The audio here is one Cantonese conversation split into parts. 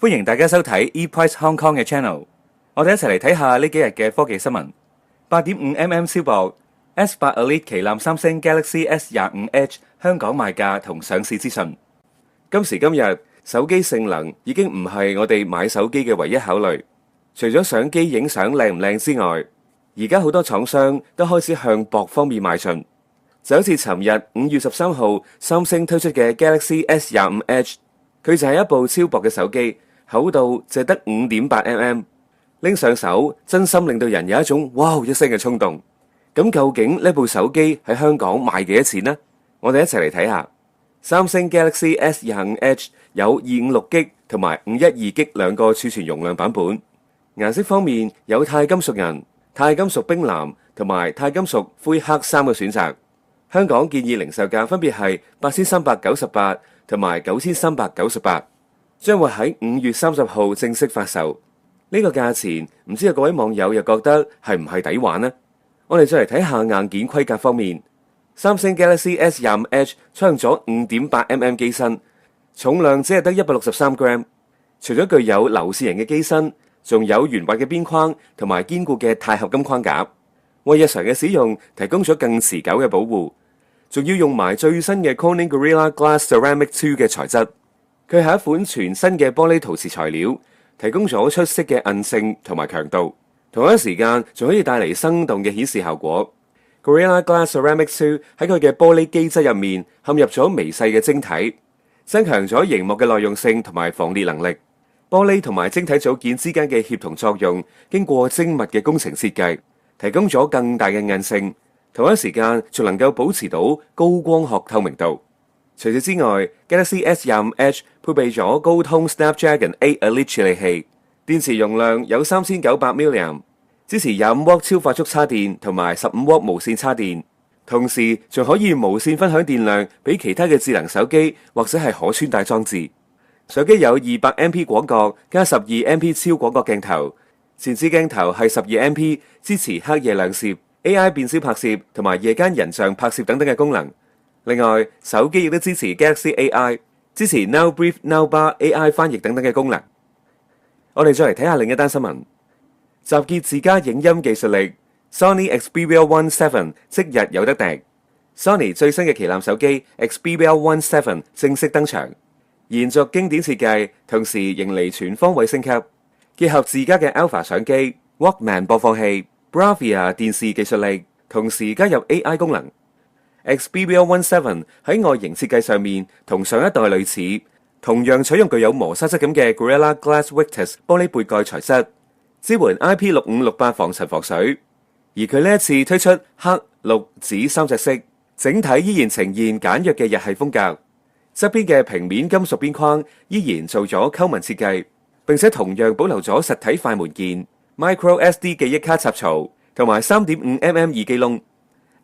歡迎大家收睇 ePrice Hong Kong 嘅 channel， 我哋一齊嚟睇下呢幾日嘅科技新聞。8.5mm 超薄 S8 Elite 旗艦三星 Galaxy S25 Edge 香港賣價同上市資訊。今時今日，手機性能已經唔係我哋買手機嘅唯一考慮。除咗相機影相靚唔靚之外，而家好多廠商都開始向薄方面邁進。就好似尋日5月13號三星推出嘅 Galaxy S25 Edge， 佢就係一部超薄嘅手機。厚度淨得 5.8mm， 拎上手真心令到人有一種哇一聲嘅衝動。咁究竟呢部手機喺香港賣幾多錢呢？我哋一齊嚟睇下。三星 Galaxy S25 Edge 有 256GB 同埋 512GB 兩個儲存容量版本。顏色方面有鈦金屬銀、鈦金屬冰藍同埋鈦金屬灰黑三個選擇。香港建議零售價分別係8398同埋9398。將會喺5月30號正式發售。呢個價錢唔知有各位網友又覺得係唔係抵玩呢？我哋再嚟睇下硬件規格方面。三星 Galaxy S25 Edge 採用咗 5.8mm 機身，重量只係得163g。除咗具有流線型嘅機身，仲有圓滑嘅邊框同埋堅固嘅鈦合金框架，為日常嘅使用提供咗更持久嘅保護。仲要用埋最新嘅 Corning Gorilla Glass Ceramic 2嘅材質。佢係一款全新嘅玻璃陶瓷材料，提供咗出色嘅韌性同埋強度，同一時間仲可以帶嚟生動嘅顯示效果。Gorilla Glass Ceramic 2喺佢嘅玻璃基質入面嵌入咗微細嘅晶體，增強咗熒幕嘅耐用性同埋防裂能力。玻璃同埋晶體組件之間嘅協同作用，經過精密嘅工程設計，提供咗更大嘅韌性，同一時間仲能夠保持到高光學透明度。除此之外 ，Galaxy S25 Edge 配備咗高通 Snapdragon 8 Elite 處理器，電池容量有3900mAh， 支持25W 超快速插電同埋15W 無線插電，同時仲可以無線分享電量俾其他嘅智能手機或者係可穿戴裝置。手機有 200MP 廣角加 12MP 超廣角鏡頭，前置鏡頭係 12MP， 支持黑夜亮攝、AI 變焦拍攝同埋夜間人像拍攝等等嘅功能。另外，手機亦都支持 Galaxy AI， 支持 Now Brief Now Bar AI 翻譯等等嘅功能。我哋再嚟睇下另一單新聞，集結自家影音技術力 ，Sony Xperia One 7即日有得訂。Sony 最新嘅旗艦手機 Xperia One 7正式登場，延續經典設計，同時迎嚟全方位升級，結合自家嘅 Alpha 相機、Walkman 播放器、Bravia 電視技術力，同時加入 AI 功能。Xperia One 7喺外形設計上面同上一代類似，同樣採用具有磨砂質感嘅 Gorilla Glass Victus 玻璃背蓋材質，支援 IP6568 防塵防水。而佢呢一次推出黑、綠、紫三隻色，整體依然呈現簡約嘅日系風格。側邊嘅平面金屬邊框依然做咗溝紋設計，並且同樣保留咗實體快門鍵、Micro SD 記憶卡插槽同埋 3.5mm 耳機窿。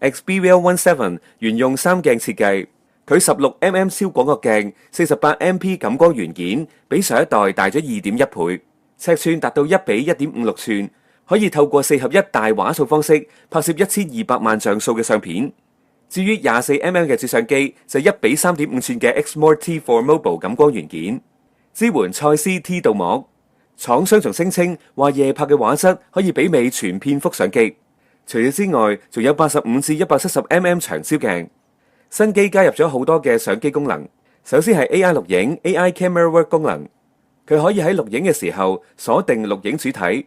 Xperia One 7沿用三鏡設計，佢 16mm 超廣角鏡、48MP 感光元件，比上一代大咗 2.1 倍，尺寸達到1:1.56寸，可以透過4:1大畫素方式拍攝1200萬像素嘅相片。至於 24mm 嘅照相機就1:3.5寸嘅 Exmor T4 Mobile 感光元件，支援蔡司 T 鍍膜。廠商仲聲稱話夜拍嘅畫質可以媲美全片幅相機。除此之外，仲有85至170mm 長焦鏡。新機加入咗好多嘅相機功能。首先係 AI 錄影 AI Camera Work 功能，佢可以喺錄影嘅時候鎖定錄影主體，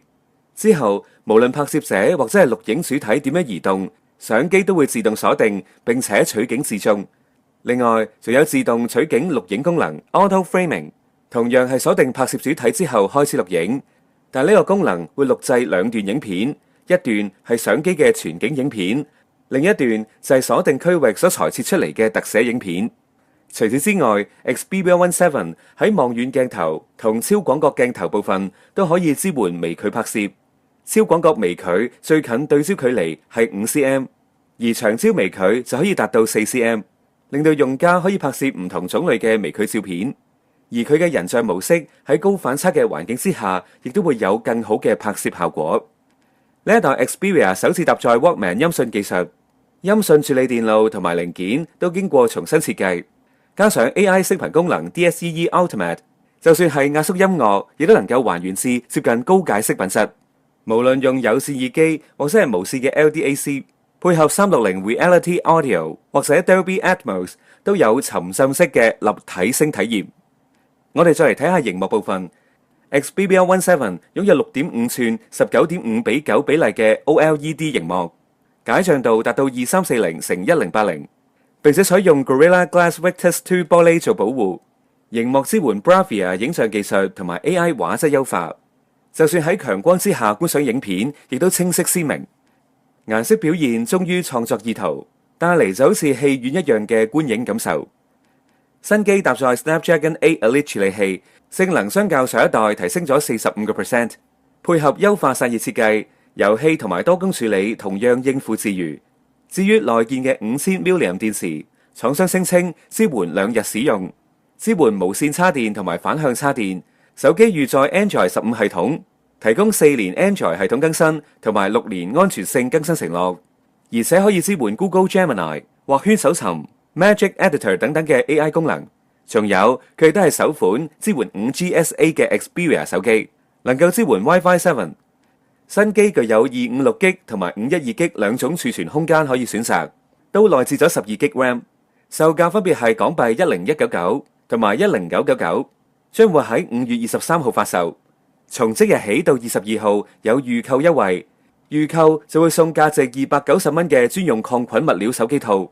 之後無論拍攝者或者係錄影主體點樣移動，相機都會自動鎖定並且取景自中。另外，仲有自動取景錄影功能 Auto Framing， 同樣係鎖定拍攝主體之後開始錄影，但呢個功能會錄製兩段影片。一段係相機嘅全景影片，另一段就係鎖定區域所裁切出嚟嘅特寫影片。除此之外 ，Xperia One 7喺望遠鏡頭同超廣角鏡頭部分都可以支援微距拍攝。超廣角微距最近對焦距離係5cm，而長焦微距就可以達到4cm，令到用家可以拍攝唔同種類嘅微距照片。而佢嘅人像模式喺高反差嘅環境之下，亦都會有更好嘅拍攝效果。呢一代 Xperia 首次搭載 Walkman 音訊技術，音訊處理電路同埋零件都經過重新設計，加上 AI 聲頻功能 DSEE Ultimate，就算係壓縮音樂，亦都能夠還原至接近高解析品質。無論用有線耳機或者係無線嘅 LDAC，配合360 Reality Audio 或者 Dolby Atmos，都有沉浸式嘅立體聲體驗。我哋再嚟睇下熒幕部分。Xperia One 7擁有6.5寸19.5:9比例嘅 OLED 熒幕，解像度達到2340×1080，並且採用 Gorilla Glass Victus 2玻璃做保護。熒幕支援 Bravia 影像技術同埋 AI 畫質優化，就算喺強光之下觀賞影片，亦都清晰鮮明。顏色表現忠於創作意圖，帶嚟就好似戲院一樣嘅觀影感受。新機搭載 Snapdragon 8 Elite 處理器，性能相較上一代提升咗45%，配合優化散熱設計，遊戲同埋多工處理同樣應付自如。至於內建嘅5000 mAh電池，廠商聲稱支援2日使用，支援無線插電同埋反向插電。手機預載 Android 15系統，提供4年 Android 系統更新同埋6年安全性更新承諾，而且可以支援 Google Gemini、畫圈搜尋、Magic Editor 等等嘅 AI 功能。仲有佢哋都係首款支援 5GSA 嘅 Xperia 手機，能夠支援 WiFi 7。新機具有256GB 同埋512GB 兩種儲存空間可以選擇，都內置咗12GB RAM，售價分別係港幣10199同埋10999，將會喺5月23號發售。從即日起到22號有預購優惠，預購就會送價值290蚊嘅專用抗菌物料手機套。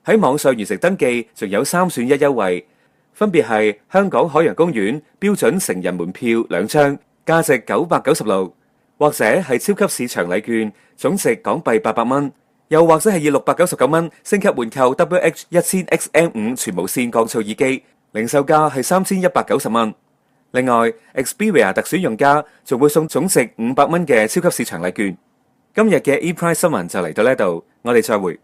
喺網上完成登記，仲有3選1優惠，分別係香港海洋公園標準成人門票2張，價值996，或者係超級市場禮券，總值港幣800蚊，又或者係以699蚊升級換購 WH-1000XM5 全無線降噪耳機，零售價係3190蚊。另外 Xperia 特選用家仲會送總值500蚊嘅超級市場禮券。今日嘅 ePrice 新聞就嚟到呢度，我哋再會。